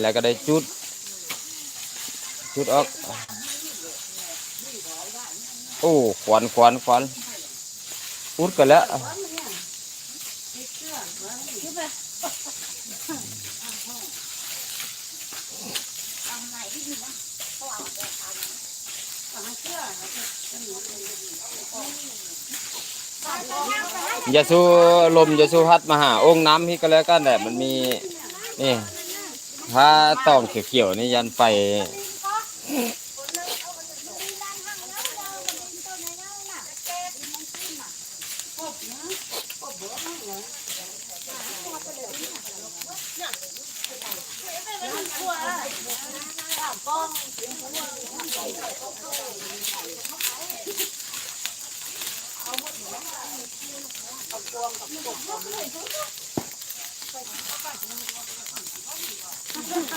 แล้วก็ได้จุดออกโอ้ควันอุดกันแล้วอย่าสู้ลมอย่าสู้พัดมาหาองค์น้ำที่ก็แล้วกันแหละมันมีนี่ถ้าต้องเขียวๆนี่ยันไฟ